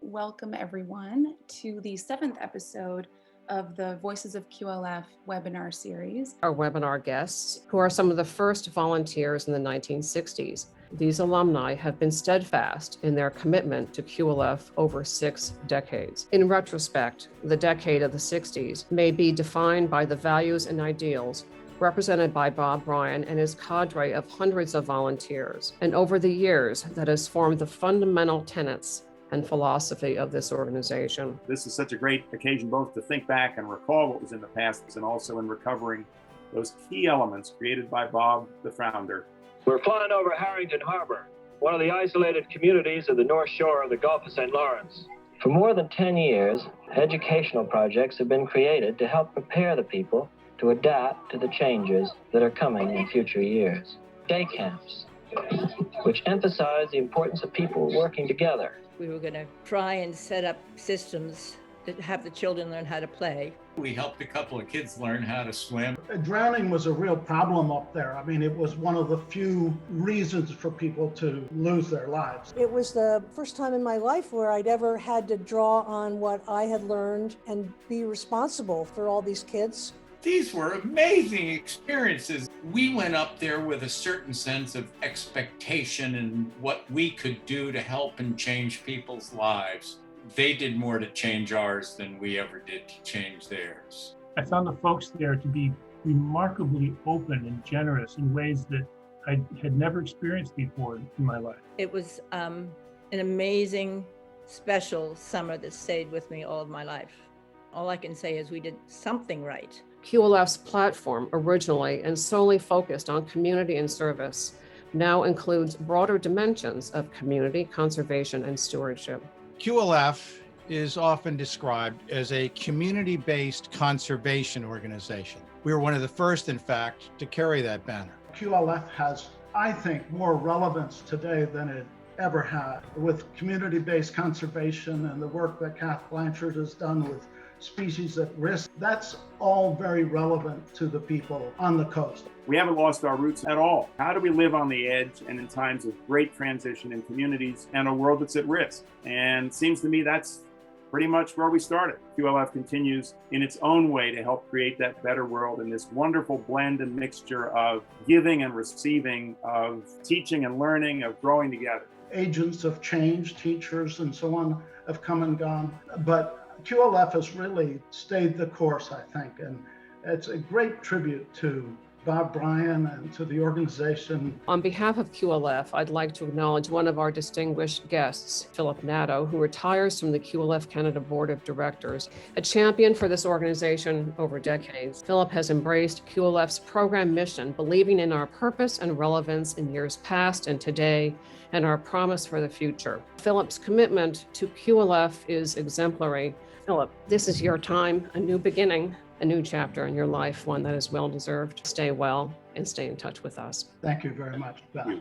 welcome everyone to the 7th episode of the Voices of QLF Webinar series. Our webinar guests, who are some of the first volunteers in the 1960s. These alumni have been steadfast in their commitment to QLF over 6 decades. In retrospect, the decade of the 60s may be defined by the values and ideals represented by Bob Bryan and his cadre of hundreds of volunteers, and over the years that has formed the fundamental tenets and philosophy of this organization. This is such a great occasion both to think back and recall what was in the past and also in recovering those key elements created by Bob, the founder. We're flying over Harrington Harbor, one of the isolated communities of the North Shore of the Gulf of St. Lawrence. For more than 10 years, educational projects have been created to help prepare the people to adapt to the changes that are coming in future years. Day camps, which emphasize the importance of people working together. We were going to try and set up systems that have the children learn how to play. We helped a couple of kids learn how to swim. Drowning was a real problem up there. I mean, it was one of the few reasons for people to lose their lives. It was the first time in my life where I'd ever had to draw on what I had learned and be responsible for all these kids. These were amazing experiences. We went up there with a certain sense of expectation and what we could do to help and change people's lives. They did more to change ours than we ever did to change theirs. I found the folks there to be remarkably open and generous in ways that I had never experienced before in my life. It was an amazing, special summer that stayed with me all of my life. All I can say is we did something right. QLF's platform, originally and solely focused on community and service, now includes broader dimensions of community, conservation, and stewardship. QLF is often described as a community-based conservation organization. We were one of the first, in fact, to carry that banner. QLF has, I think, more relevance today than it ever had with community-based conservation and the work that Kath Blanchard has done with species at risk. That's all very relevant to the people on the coast. We haven't lost our roots at all. How do we live on the edge and in times of great transition in communities and a world that's at risk? And it seems to me that's pretty much where we started. QLF continues in its own way to help create that better world in this wonderful blend and mixture of giving and receiving, of teaching and learning, of growing together. Agents of change, teachers and so on have come and gone, but QLF has really stayed the course, I think, and it's a great tribute to Bob Bryan and to the organization. On behalf of QLF, I'd like to acknowledge one of our distinguished guests, Philip Nadeau, who retires from the QLF Canada Board of Directors. A champion for this organization over decades, Philip has embraced QLF's program mission, believing in our purpose and relevance in years past and today, and our promise for the future. Philip's commitment to QLF is exemplary. Philip, this is your time, a new beginning, a new chapter in your life, one that is well-deserved. Stay well and stay in touch with us. Thank you very much, Beth.